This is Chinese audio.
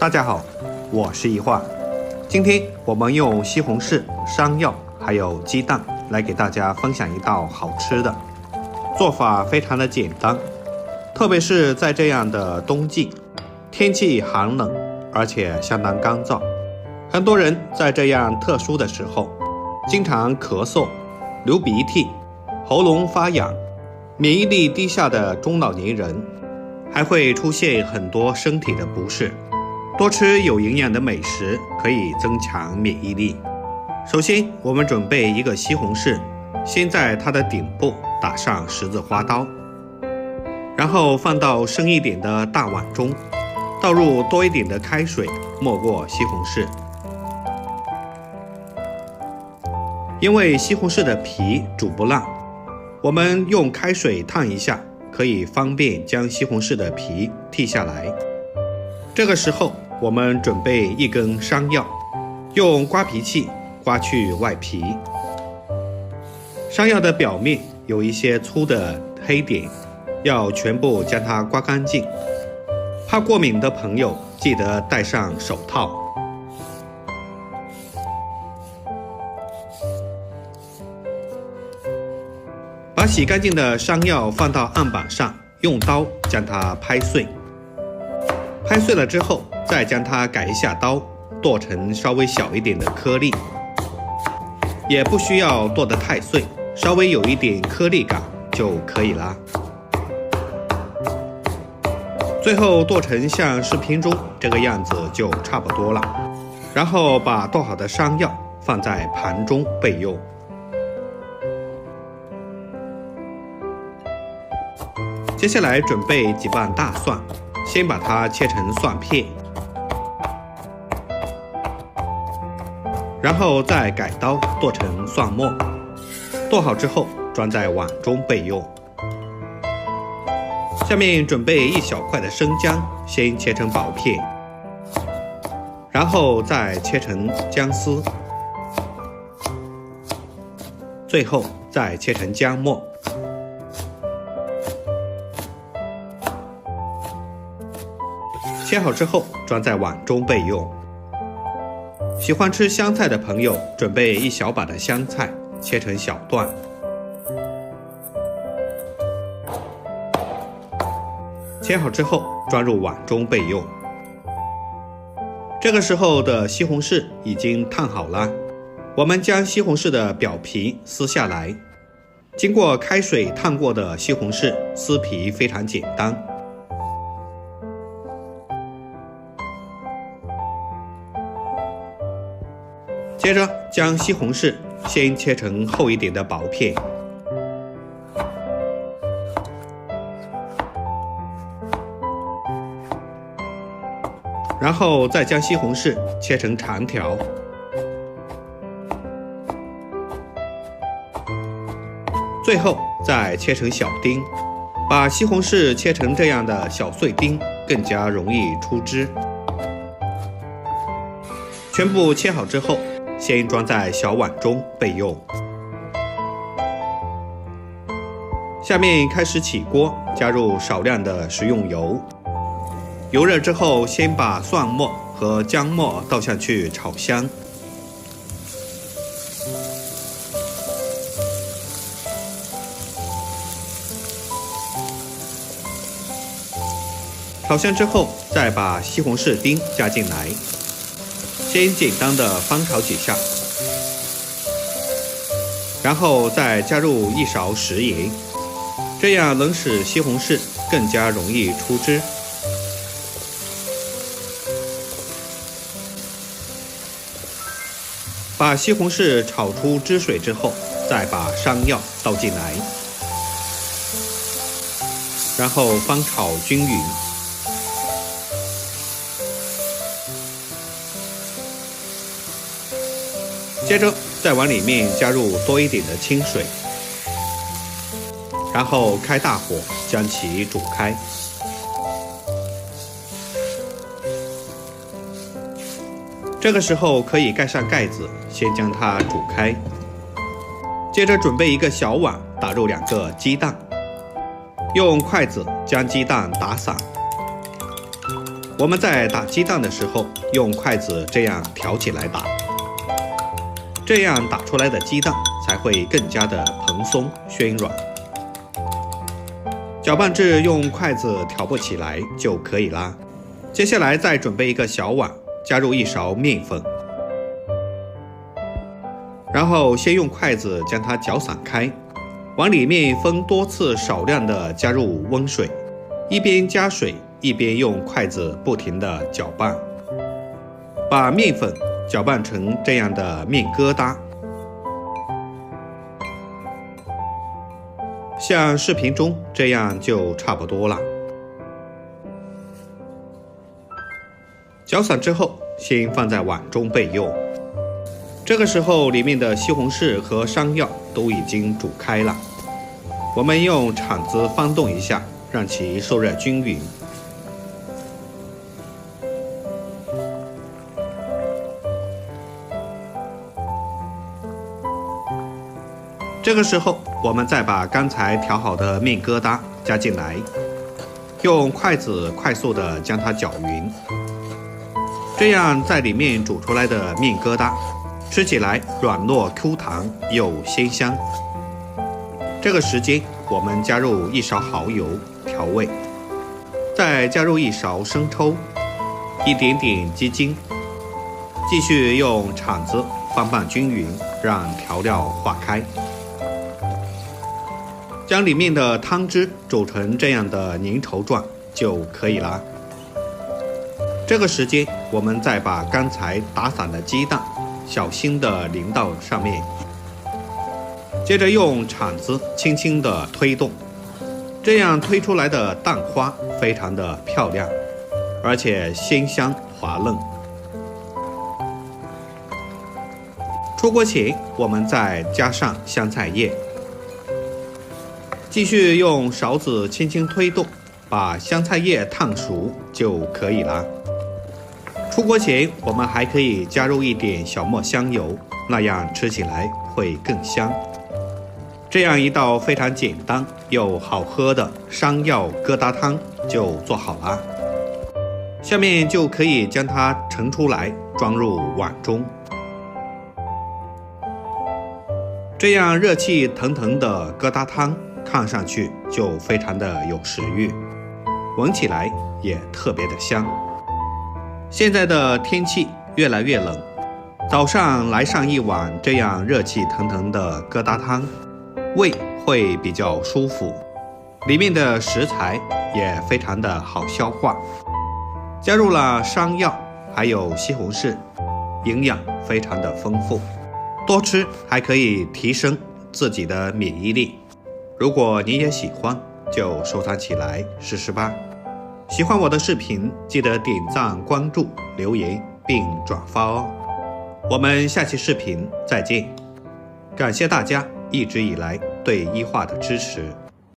大家好，我是一画。今天我们用西红柿、山药还有鸡蛋来给大家分享一道好吃的，做法非常的简单，特别是在这样的冬季，天气寒冷，而且相当干燥，很多人在这样特殊的时候，经常咳嗽、流鼻涕、喉咙发痒，免疫力低下的中老年人，还会出现很多身体的不适。多吃有营养的美食可以增强免疫力。首先，我们准备一个西红柿，先在它的顶部打上十字花刀，然后放到深一点的大碗中，倒入多一点的开水，没过西红柿。因为西红柿的皮煮不烂，我们用开水烫一下，可以方便将西红柿的皮剔下来。这个时候，我们准备一根山药，用刮皮器刮去外皮。山药的表面有一些粗的黑点，要全部将它刮干净。怕过敏的朋友记得戴上手套。把洗干净的山药放到案板上，用刀将它拍碎。拍碎了之后，再将它改一下刀，剁成稍微小一点的颗粒，也不需要剁得太碎，稍微有一点颗粒感就可以啦。最后剁成像视频中这个样子就差不多了，然后把剁好的山药放在盘中备用。接下来准备几瓣大蒜，先把它切成蒜片，然后再改刀剁成蒜末。剁好之后装在碗中备用。下面准备一小块的生姜，先切成薄片，然后再切成姜丝，最后再切成姜末。切好之后装在碗中备用。喜欢吃香菜的朋友，准备一小把的香菜，切成小段。切好之后装入碗中备用。这个时候的西红柿已经烫好了，我们将西红柿的表皮撕下来。经过开水烫过的西红柿撕皮非常简单。接着将西红柿先切成厚一点的薄片，然后再将西红柿切成长条，最后再切成小丁。把西红柿切成这样的小碎丁，更加容易出汁。全部切好之后，先装在小碗中备用。下面开始起锅，加入少量的食用油。油热之后，先把蒜末和姜末倒下去炒香。炒香之后，再把西红柿丁加进来。先简单的翻炒几下，然后再加入一勺食盐，这样能使西红柿更加容易出汁。把西红柿炒出汁水之后，再把山药倒进来，然后翻炒均匀。接着在碗里面加入多一点的清水，然后开大火将其煮开。这个时候可以盖上盖子，先将它煮开。接着准备一个小碗，打入2个鸡蛋，用筷子将鸡蛋打散，我们在打鸡蛋的时候，用筷子这样挑起来打，这样打出来的鸡蛋才会更加的蓬松暄软。搅拌至用筷子挑不起来就可以啦。接下来再准备一个小碗，加入1勺面粉，然后先用筷子将它搅散开，往里面分多次少量的加入温水，一边加水一边用筷子不停地搅拌，把面粉搅拌成这样的面疙瘩。像视频中这样就差不多了。搅散之后，先放在碗中备用。这个时候，里面的西红柿和山药都已经煮开了。我们用铲子翻动一下，让其受热均匀。这个时候，我们再把刚才调好的面疙瘩加进来，用筷子快速地将它搅匀。这样在里面煮出来的面疙瘩，吃起来软糯 Q 弹又鲜香。这个时间，我们加入1勺蚝油调味，再加入1勺生抽，一点点鸡精，继续用铲子翻拌均匀，让调料化开。将里面的汤汁煮成这样的粘稠状就可以了。这个时间，我们再把刚才打散的鸡蛋小心地淋到上面，接着用铲子轻轻地推动，这样推出来的蛋花非常的漂亮，而且鲜香滑嫩。出锅前，我们再加上香菜叶，继续用勺子轻轻推动，把香菜叶烫熟就可以了。出锅前，我们还可以加入一点小磨香油，那样吃起来会更香。这样一道非常简单又好喝的山药疙瘩汤就做好了。下面就可以将它盛出来，装入碗中。这样热气腾腾的疙瘩汤看上去就非常的有食欲，闻起来也特别的香。现在的天气越来越冷，早上来上一碗这样热气腾腾的疙瘩汤，胃会比较舒服，里面的食材也非常的好消化，加入了山药还有西红柿，营养非常的丰富，多吃还可以提升自己的免疫力。如果你也喜欢，就收藏起来试试吧。喜欢我的视频，记得点赞、关注、留言并转发哦。我们下期视频再见。感谢大家一直以来对医化的支持。